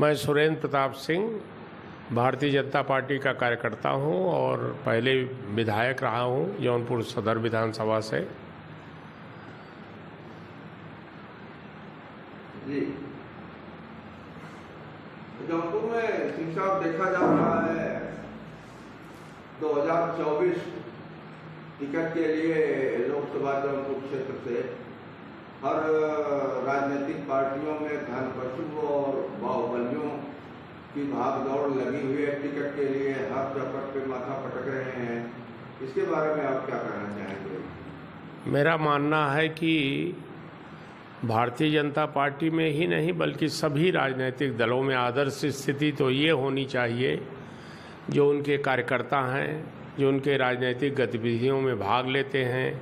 मैं सुरेंद्र प्रताप सिंह भारतीय जनता पार्टी का कार्यकर्ता हूं और पहले विधायक रहा हूं जौनपुर सदर विधानसभा से। जी, जौनपुर में सिंह साहब देखा जा रहा है 2024 टिकट के लिए लोकसभा जौनपुर क्षेत्र से हर राजनीतिक पार्टियों में धन पशु और बाहुबलियों की भाग दौड़ लगी हुई है। टिकट के लिए हर चौखट पे माथा पटक रहे हैं। इसके बारे में आप क्या कहना चाहेंगे? मेरा मानना है कि भारतीय जनता पार्टी में ही नहीं बल्कि सभी राजनीतिक दलों में आदर्श स्थिति तो ये होनी चाहिए, जो उनके कार्यकर्ता हैं, जो उनके राजनीतिक गतिविधियों में भाग लेते हैं,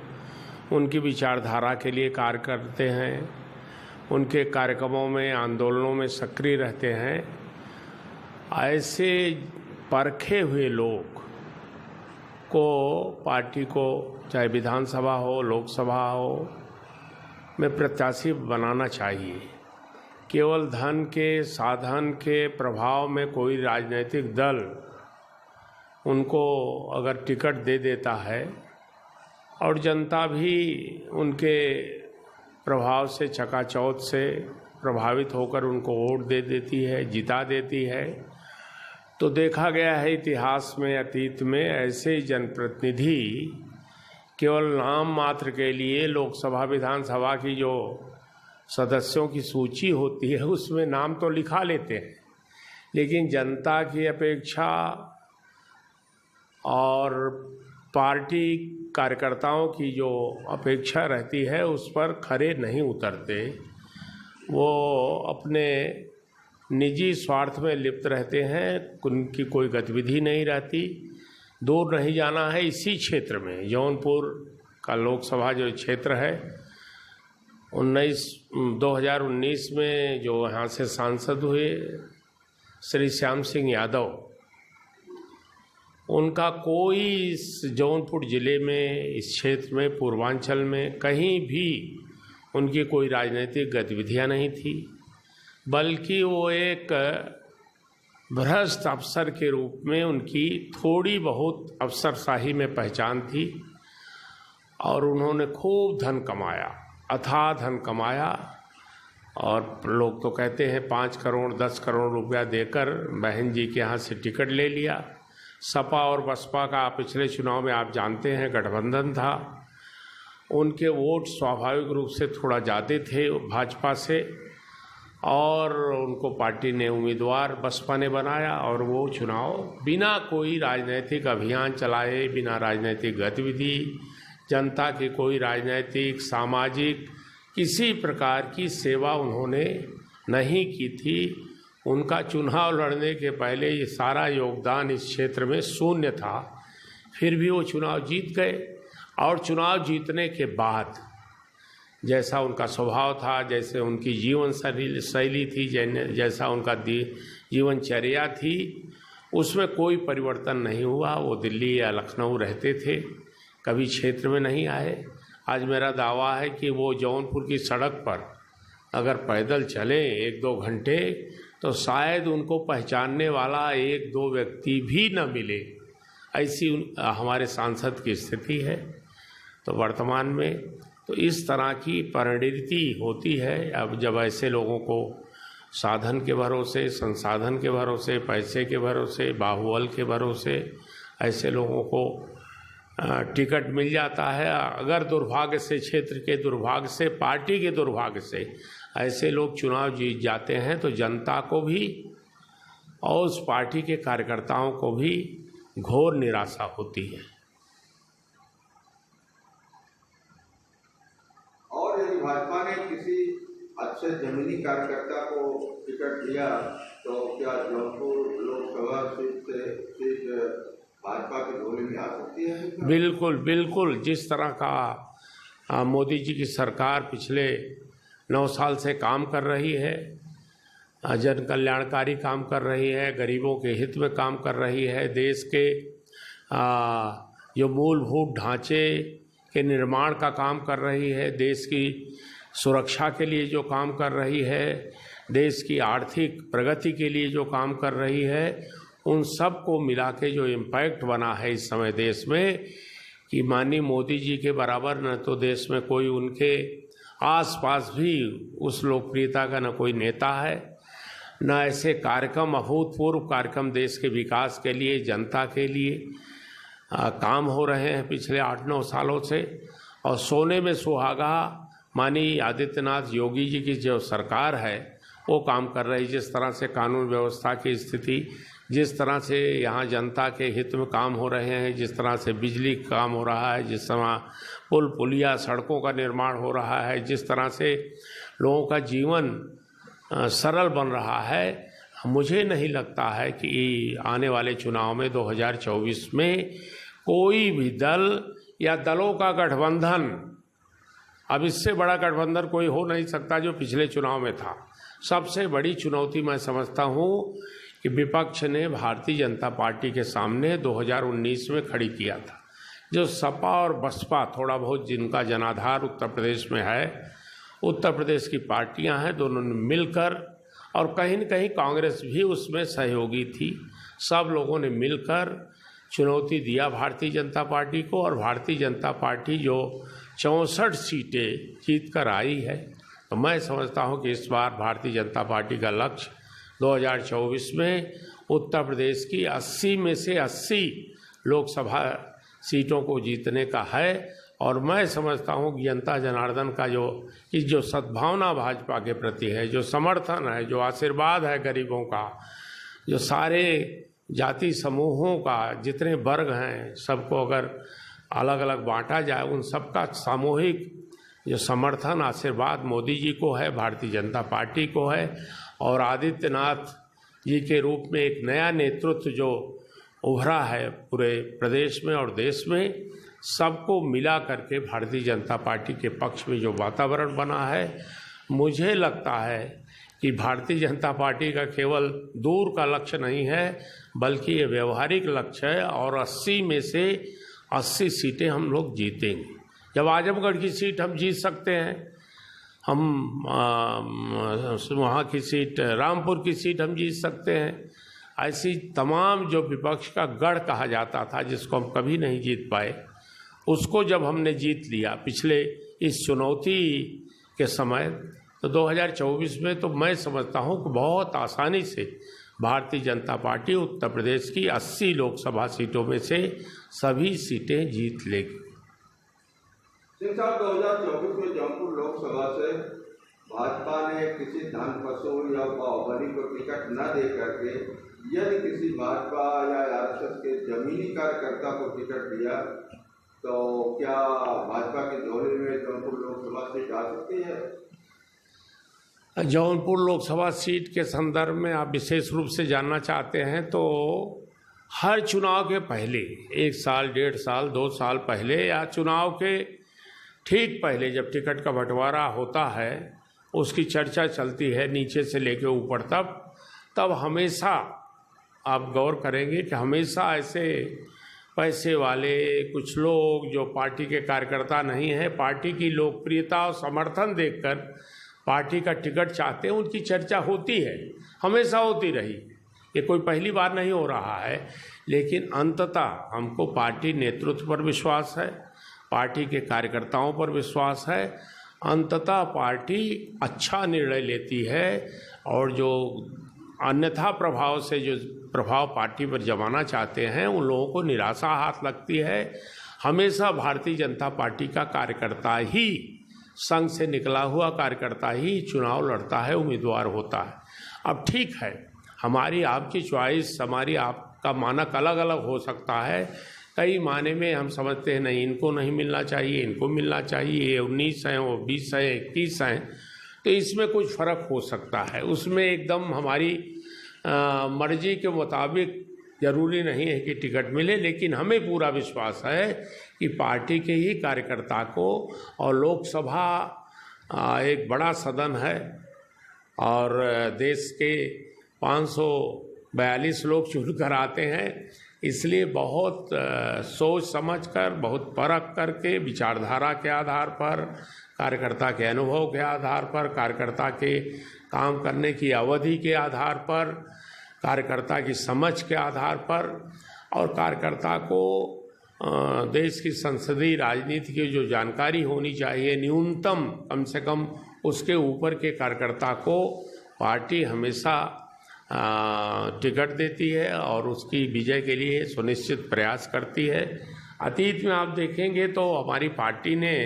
उनकी विचारधारा के लिए कार्य करते हैं, उनके कार्यक्रमों में आंदोलनों में सक्रिय रहते हैं, ऐसे परखे हुए लोग को पार्टी को चाहे विधानसभा हो लोकसभा हो में प्रत्याशी बनाना चाहिए। केवल धन के साधन के प्रभाव में कोई राजनीतिक दल उनको अगर टिकट दे देता है और जनता भी उनके प्रभाव से चकाचौंध से प्रभावित होकर उनको वोट दे देती है, जिता देती है, तो देखा गया है इतिहास में, अतीत में ऐसे जनप्रतिनिधि केवल नाम मात्र के लिए लोकसभा विधानसभा की जो सदस्यों की सूची होती है उसमें नाम तो लिखा लेते हैं, लेकिन जनता की अपेक्षा और पार्टी कार्यकर्ताओं की जो अपेक्षा रहती है उस पर खरे नहीं उतरते। वो अपने निजी स्वार्थ में लिप्त रहते हैं, उनकी कोई गतिविधि नहीं रहती। दूर नहीं जाना है, इसी क्षेत्र में जौनपुर का लोकसभा जो क्षेत्र है 2019 में जो यहाँ से सांसद हुए श्री श्याम सिंह यादव, उनका कोई इस जौनपुर ज़िले में, इस क्षेत्र में, पूर्वांचल में कहीं भी उनकी कोई राजनीतिक गतिविधियां नहीं थी, बल्कि वो एक भ्रष्ट अफसर के रूप में उनकी थोड़ी बहुत अफसरशाही में पहचान थी और उन्होंने खूब धन कमाया, अथाह धन कमाया। और लोग तो कहते हैं 5 करोड़ 10 करोड़ रुपया देकर बहन जी के यहाँ से टिकट ले लिया। सपा और बसपा का पिछले चुनाव में आप जानते हैं गठबंधन था, उनके वोट स्वाभाविक रूप से थोड़ा ज़्यादा थे भाजपा से और उनको पार्टी ने उम्मीदवार बसपा ने बनाया और वो चुनाव बिना कोई राजनीतिक अभियान चलाए, बिना राजनीतिक गतिविधि, जनता की कोई राजनीतिक सामाजिक किसी प्रकार की सेवा उन्होंने नहीं की थी। उनका चुनाव लड़ने के पहले ये सारा योगदान इस क्षेत्र में शून्य था, फिर भी वो चुनाव जीत गए और चुनाव जीतने के बाद जैसा उनका स्वभाव था, जैसे उनकी जीवन शैली थी, जैसा उनका जीवनचर्या थी, उसमें कोई परिवर्तन नहीं हुआ। वो दिल्ली या लखनऊ रहते थे, कभी क्षेत्र में नहीं आए। आज मेरा दावा है कि वो जौनपुर की सड़क पर अगर पैदल चले 1-2 घंटे तो शायद उनको पहचानने वाला 1-2 व्यक्ति भी न मिले, ऐसी हमारे सांसद की स्थिति है। तो वर्तमान में तो इस तरह की परिणति होती है। अब जब ऐसे लोगों को साधन के भरोसे, संसाधन के भरोसे, पैसे के भरोसे, बाहुबल के भरोसे ऐसे लोगों को टिकट मिल जाता है, अगर दुर्भाग्य से, क्षेत्र के दुर्भाग्य से, पार्टी के दुर्भाग्य से ऐसे लोग चुनाव जीत जाते हैं तो जनता को भी और उस पार्टी के कार्यकर्ताओं को भी घोर निराशा होती है। और यदि भाजपा ने किसी अच्छे जमीनी कार्यकर्ता को टिकट दिया तो क्या जौनपुर लोकसभा सीट भाजपा की झोली में आ सकती है? बिल्कुल बिल्कुल। जिस तरह का मोदी जी की सरकार पिछले 9 साल से काम कर रही है, जन कल्याणकारी काम कर रही है, गरीबों के हित में काम कर रही है, देश के जो मूलभूत ढांचे के निर्माण का काम कर रही है, देश की सुरक्षा के लिए जो काम कर रही है, देश की आर्थिक प्रगति के लिए जो काम कर रही है, उन सब को मिला के जो इम्पैक्ट बना है इस समय देश में, कि माननीय मोदी जी के बराबर न तो देश में कोई उनके आसपास भी उस लोकप्रियता का न कोई नेता है, न ऐसे कार्यक्रम, अभूतपूर्व कार्यक्रम देश के विकास के लिए, जनता के लिए काम हो रहे हैं पिछले 8-9 सालों से। और सोने में सुहागा माननीय आदित्यनाथ योगी जी की जो सरकार है वो काम कर रही। जिस तरह से कानून व्यवस्था की स्थिति, जिस तरह से यहाँ जनता के हित में काम हो रहे हैं, जिस तरह से बिजली का काम हो रहा है, जिस तरह पुल पुलिया सड़कों का निर्माण हो रहा है, जिस तरह से लोगों का जीवन सरल बन रहा है, मुझे नहीं लगता है कि आने वाले चुनाव में 2024 में कोई भी दल या दलों का गठबंधन, अब इससे बड़ा गठबंधन कोई हो नहीं सकता जो पिछले चुनाव में था। सबसे बड़ी चुनौती मैं समझता हूँ कि विपक्ष ने भारतीय जनता पार्टी के सामने 2019 में खड़ी किया था। जो सपा और बसपा, थोड़ा बहुत जिनका जनाधार उत्तर प्रदेश में है, उत्तर प्रदेश की पार्टियां हैं, दोनों ने मिलकर, और कहीं न कहीं कांग्रेस भी उसमें सहयोगी थी, सब लोगों ने मिलकर चुनौती दिया भारतीय जनता पार्टी को। और भारतीय जनता पार्टी जो 64 सीटें जीत कर आई है, तो मैं समझता हूं कि इस बार भारतीय जनता पार्टी का लक्ष्य 2024 में उत्तर प्रदेश की 80 में से 80 लोकसभा सीटों को जीतने का है। और मैं समझता हूं कि जनता जनार्दन का जो सद्भावना भाजपा के प्रति है, जो समर्थन है, जो आशीर्वाद है गरीबों का, जो सारे जाति समूहों का, जितने वर्ग हैं, सबको अगर अलग अलग बांटा जाए, उन सबका सामूहिक जो समर्थन, आशीर्वाद मोदी जी को है, भारतीय जनता पार्टी को है। और आदित्यनाथ जी के रूप में एक नया नेतृत्व जो उभरा है पूरे प्रदेश में और देश में, सबको मिला करके भारतीय जनता पार्टी के पक्ष में जो वातावरण बना है, मुझे लगता है कि भारतीय जनता पार्टी का केवल दूर का लक्ष्य नहीं है, बल्कि ये व्यवहारिक लक्ष्य है। और 80 में से 80 सीटें हम लोग जीतेंगे। जब आजमगढ़ की सीट हम जीत सकते हैं, हम वहाँ की सीट, रामपुर की सीट हम जीत सकते हैं, ऐसी तमाम जो विपक्ष का गढ़ कहा जाता था, जिसको हम कभी नहीं जीत पाए, उसको जब हमने जीत लिया पिछले इस चुनौती के समय, तो 2024 में तो मैं समझता हूं कि बहुत आसानी से भारतीय जनता पार्टी उत्तर प्रदेश की 80 लोकसभा सीटों में से सभी सीटें जीत लेगी। सिंह साहब, 2024 में जौनपुर लोकसभा से भाजपा ने किसी धन वसूल या बाहुबली को टिकट न दे करके यदि किसी भाजपा या आरएसएस के जमीनी कार्यकर्ता को टिकट दिया, तो क्या भाजपा की झोली में जौनपुर लोकसभा सीट आ सकती है? जौनपुर लोकसभा सीट के संदर्भ में आप विशेष रूप से जानना चाहते हैं, तो हर चुनाव के पहले 1 साल, 1.5 साल, 2 साल पहले, या चुनाव के ठीक पहले जब टिकट का बंटवारा होता है, उसकी चर्चा चलती है नीचे से लेकर ऊपर तब हमेशा आप गौर करेंगे कि हमेशा ऐसे पैसे वाले कुछ लोग जो पार्टी के कार्यकर्ता नहीं हैं, पार्टी की लोकप्रियता और समर्थन देखकर पार्टी का टिकट चाहते हैं, उनकी चर्चा होती है, हमेशा होती रही। ये कोई पहली बार नहीं हो रहा है। लेकिन अंततः हमको पार्टी नेतृत्व पर विश्वास है, पार्टी के कार्यकर्ताओं पर विश्वास है। अंततः पार्टी अच्छा निर्णय लेती है, और जो अन्यथा प्रभाव से जो प्रभाव पार्टी पर जमाना चाहते हैं, उन लोगों को निराशा हाथ लगती है। हमेशा भारतीय जनता पार्टी का कार्यकर्ता ही, संघ से निकला हुआ कार्यकर्ता ही चुनाव लड़ता है, उम्मीदवार होता है। अब ठीक है, हमारी आपकी चॉइस, हमारी आपका मानक अलग अलग हो सकता है। कई माने में हम समझते हैं नहीं, इनको नहीं मिलना चाहिए, इनको मिलना चाहिए, 19 हैं, वो 20 हैं, 21 हैं, तो इसमें कुछ फ़र्क हो सकता है। उसमें एकदम हमारी मर्जी के मुताबिक ज़रूरी नहीं है कि टिकट मिले, लेकिन हमें पूरा विश्वास है कि पार्टी के ही कार्यकर्ता को, और लोकसभा एक बड़ा सदन है और देश के 542 लोग चुनकर आते हैं, इसलिए बहुत सोच समझकर, बहुत परख करके, विचारधारा के आधार पर, कार्यकर्ता के अनुभव के आधार पर, कार्यकर्ता के काम करने की अवधि के आधार पर, कार्यकर्ता की समझ के आधार पर और कार्यकर्ता को देश की संसदीय राजनीति की जो जानकारी होनी चाहिए न्यूनतम कम से कम उसके ऊपर के कार्यकर्ता को पार्टी हमेशा टिकट देती है और उसकी विजय के लिए सुनिश्चित प्रयास करती है। अतीत में आप देखेंगे तो हमारी पार्टी ने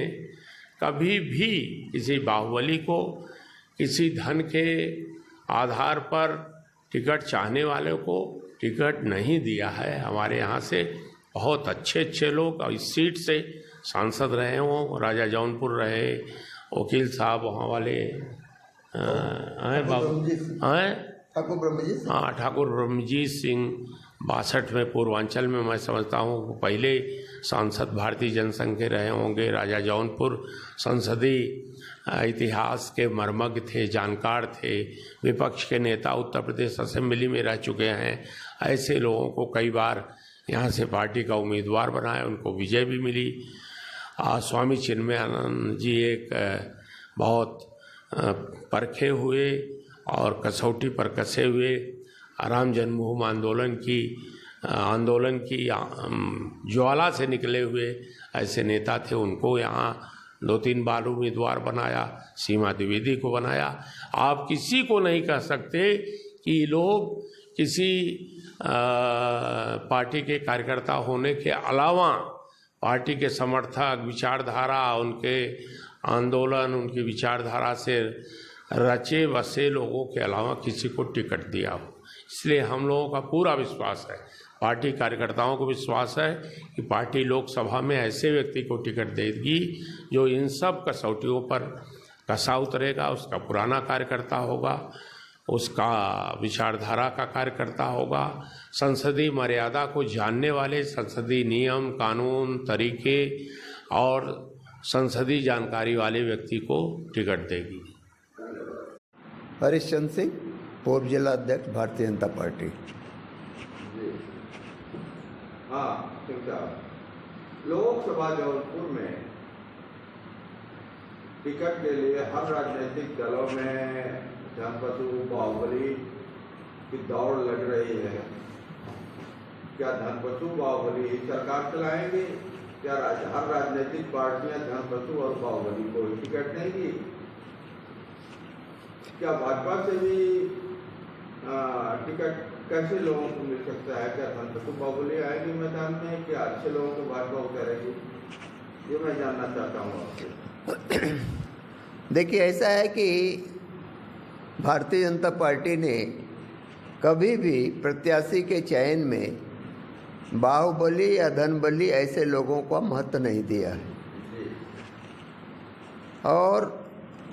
कभी भी किसी बाहुबली को किसी धन के आधार पर टिकट चाहने वाले को टिकट नहीं दिया है। हमारे यहाँ से बहुत अच्छे लोग इस सीट से सांसद रहे हों, राजा जौनपुर रहे, वकील साहब वहाँ वाले ठाकुर ब्रह्मजीत सिंह 62 में पूर्वांचल में मैं समझता हूँ पहले सांसद भारतीय जनसंघ के रहे होंगे। राजा जौनपुर संसदीय इतिहास के मर्मज्ञ थे, जानकार थे, विपक्ष के नेता उत्तर प्रदेश असेंबली में रह चुके हैं। ऐसे लोगों को कई बार यहाँ से पार्टी का उम्मीदवार बनाया, उनको विजय भी मिली। स्वामी चिन्मयानंद जी एक बहुत परखे हुए और कसौटी पर कसे हुए राम जन्मभूमि आंदोलन की ज्वाला से निकले हुए ऐसे नेता थे। उनको यहाँ 2-3 बार उम्मीदवार बनाया, सीमा द्विवेदी को बनाया। आप किसी को नहीं कह सकते कि लोग किसी पार्टी के कार्यकर्ता होने के अलावा पार्टी के समर्थक, विचारधारा, उनके आंदोलन, उनकी विचारधारा से रचे बसे लोगों के अलावा किसी को टिकट दिया हो। इसलिए हम लोगों का पूरा विश्वास है, पार्टी कार्यकर्ताओं को विश्वास है कि पार्टी लोकसभा में ऐसे व्यक्ति को टिकट देगी जो इन सब कसौटियों पर कसा उतरेगा, उसका पुराना कार्यकर्ता होगा, उसका विचारधारा का कार्यकर्ता होगा, संसदीय मर्यादा को जानने वाले, संसदीय नियम, कानून, तरीके और संसदीय जानकारी वाले व्यक्ति को टिकट देगी। हरिश्चंद्र सिंह, पूर्व जिला अध्यक्ष, भारतीय जनता पार्टी। हाँ, लोकसभा जौनपुर में टिकट के लिए हर राजनीतिक दलों में धनपशु बाहुबली की दौड़ लग रही है। क्या धनपशु बाहुबली ही सरकार चलाएंगे? क्या हर राजनीतिक पार्टियां धनपशु और बाहुबली को ही टिकट देंगी? क्या भाजपा से भी टिकट कैसे लोगों को मिल सकता है? क्या धनपशु बाहुबली आएगी मैदान में? क्या अच्छे लोगों को भाजपा उतारेगी? ये मैं जानना चाहता हूँ आपसे। देखिए, ऐसा है कि भारतीय जनता पार्टी ने कभी भी प्रत्याशी के चयन में बाहुबली या धनबली ऐसे लोगों को महत्व नहीं दिया है और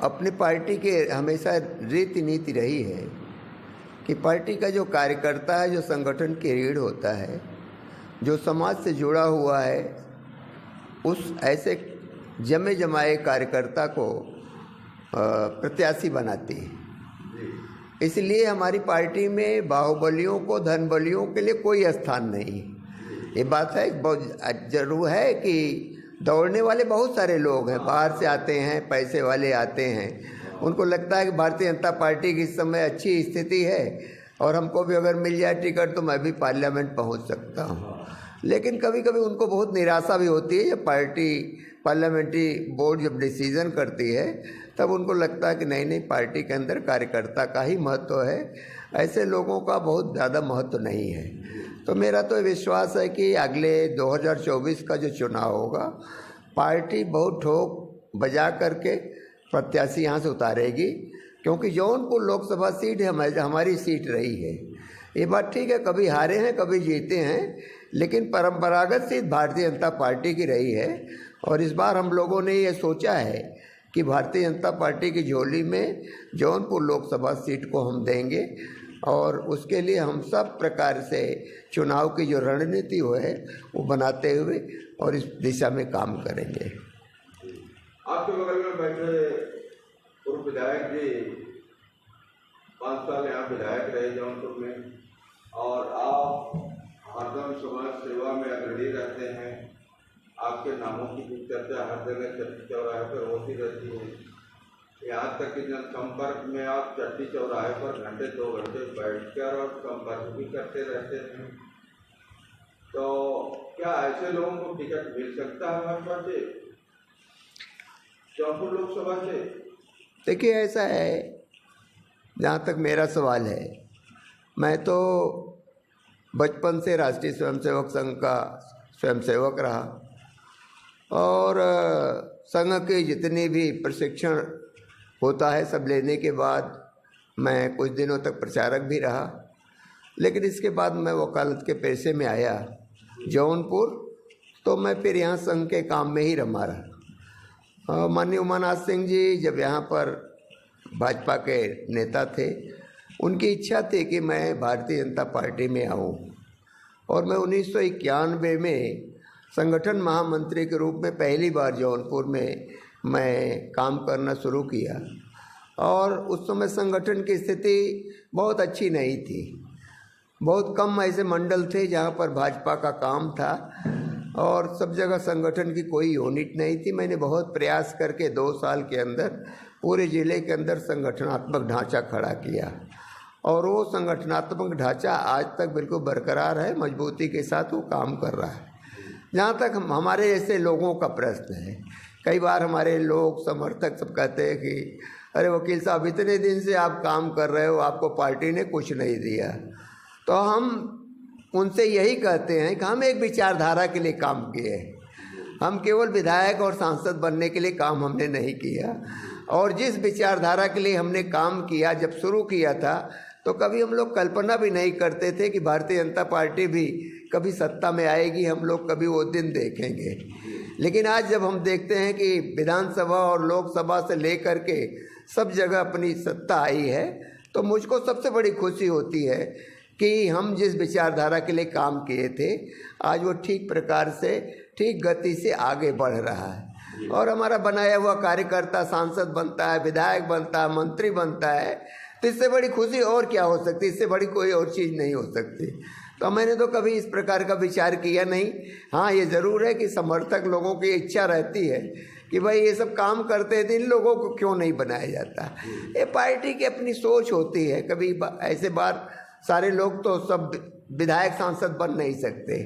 अपनी पार्टी के हमेशा रीति नीति रही है कि पार्टी का जो कार्यकर्ता है, जो संगठन की रीढ़ होता है, जो समाज से जुड़ा हुआ है, उस ऐसे जमे जमाए कार्यकर्ता को प्रत्याशी बनाती है। इसलिए हमारी पार्टी में बाहुबलियों को, धनबलियों के लिए कोई स्थान नहीं। ये बात है, बहुत जरूर है कि दौड़ने वाले बहुत सारे लोग हैं, बाहर से आते हैं, पैसे वाले आते हैं, उनको लगता है कि भारतीय जनता पार्टी की इस समय अच्छी स्थिति है और हमको भी अगर मिल जाए टिकट तो मैं भी पार्लियामेंट पहुंच सकता हूं। लेकिन कभी कभी उनको बहुत निराशा भी होती है जब पार्टी पार्लियामेंट्री बोर्ड जब डिसीजन करती है, तब उनको लगता है कि नहीं, पार्टी के अंदर कार्यकर्ता का ही महत्व है, ऐसे लोगों का बहुत ज़्यादा महत्व नहीं है। तो मेरा तो विश्वास है कि अगले 2024 का जो चुनाव होगा, पार्टी बहुत ठोक बजा करके प्रत्याशी यहाँ से उतारेगी, क्योंकि जौनपुर लोकसभा सीट हमारी सीट रही है। ये बात ठीक है, कभी हारे हैं, कभी जीते हैं, लेकिन परंपरागत सीट भारतीय जनता पार्टी की रही है। और इस बार हम लोगों ने ये सोचा है कि भारतीय जनता पार्टी की झोली में जौनपुर लोकसभा सीट को हम देंगे और उसके लिए हम सब प्रकार से चुनाव की जो रणनीति है वो बनाते हुए और इस दिशा में काम करेंगे। आपके बगल में बैठे पूर्व विधायक जी 5 साल यहाँ विधायक रहे जौनपुर में, और आप हरदम समाज सेवा में अग्रणी रहते हैं। आपके नामों की भी चर्चा हर जगह चट्टी चौराहे पर होती रहती है। यहाँ तक कि जनसंपर्क में आप चट्टी चौराहे पर घंटे 2 घंटे बैठकर और संपर्क भी करते रहते हैं। तो क्या ऐसे लोगों को टिकट मिल सकता है भाजपा से, जौनपुर लोकसभा से? देखिए, ऐसा है, जहाँ तक मेरा सवाल है, मैं तो बचपन से राष्ट्रीय स्वयंसेवक संघ का स्वयंसेवक रहा और संघ के जितने भी प्रशिक्षण होता है सब लेने के बाद मैं कुछ दिनों तक प्रचारक भी रहा। लेकिन इसके बाद मैं वकालत के पेशे में आया जौनपुर, तो मैं फिर यहाँ संघ के काम में ही रमा रहा। माननीय उमानाथ सिंह जी जब यहाँ पर भाजपा के नेता थे, उनकी इच्छा थी कि मैं भारतीय जनता पार्टी में आऊँ और मैं 1991 में संगठन महामंत्री के रूप में पहली बार जौनपुर में मैं काम करना शुरू किया। और उस समय संगठन की स्थिति बहुत अच्छी नहीं थी, बहुत कम ऐसे मंडल थे जहाँ पर भाजपा का काम था और सब जगह संगठन की कोई यूनिट नहीं थी। मैंने बहुत प्रयास करके 2 साल के अंदर पूरे ज़िले के अंदर संगठनात्मक ढांचा खड़ा किया और वो संगठनात्मक ढांचा आज तक बिल्कुल बरकरार है, मजबूती के साथ वो काम कर रहा है। जहाँ तक हमारे जैसे लोगों का प्रश्न है, कई बार हमारे लोग समर्थक सब कहते हैं कि अरे वकील साहब, इतने दिन से आप काम कर रहे हो, आपको पार्टी ने कुछ नहीं दिया। तो हम उनसे यही कहते हैं कि हम एक विचारधारा के लिए काम किए, हम केवल विधायक और सांसद बनने के लिए काम हमने नहीं किया। और जिस विचारधारा के लिए हमने काम किया, जब शुरू किया था, तो कभी हम लोग कल्पना भी नहीं करते थे कि भारतीय जनता पार्टी भी कभी सत्ता में आएगी, हम लोग कभी वो दिन देखेंगे। लेकिन आज जब हम देखते हैं कि विधानसभा और लोकसभा से लेकर के सब जगह अपनी सत्ता आई है, तो मुझको सबसे बड़ी खुशी होती है कि हम जिस विचारधारा के लिए काम किए थे, आज वो ठीक प्रकार से, ठीक गति से आगे बढ़ रहा है। और हमारा बनाया हुआ कार्यकर्ता सांसद बनता है, विधायक बनता है, मंत्री बनता है, तो इससे बड़ी खुशी और क्या हो सकती, इससे बड़ी कोई और चीज़ नहीं हो सकती। तो मैंने तो कभी इस प्रकार का विचार किया नहीं। हाँ, ये ज़रूर है कि समर्थक लोगों की इच्छा रहती है कि भाई ये सब काम करते हैं तो इन लोगों को क्यों नहीं बनाया जाता। ये पार्टी की अपनी सोच होती है। कभी ऐसे बार सारे लोग तो सब विधायक सांसद बन नहीं सकते,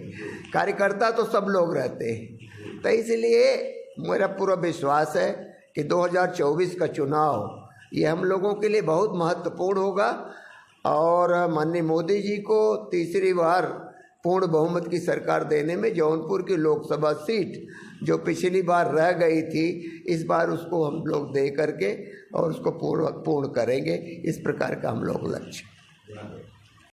कार्यकर्ता तो सब लोग रहते हैं। तो इसलिए मेरा पूरा विश्वास है कि 2024 का चुनाव ये हम लोगों के लिए बहुत महत्वपूर्ण होगा और माननीय मोदी जी को तीसरी बार पूर्ण बहुमत की सरकार देने में जौनपुर की लोकसभा सीट जो पिछली बार रह गई थी, इस बार उसको हम लोग दे करके और उसको पूर्ण करेंगे। इस प्रकार का हम लोग लक्ष्य।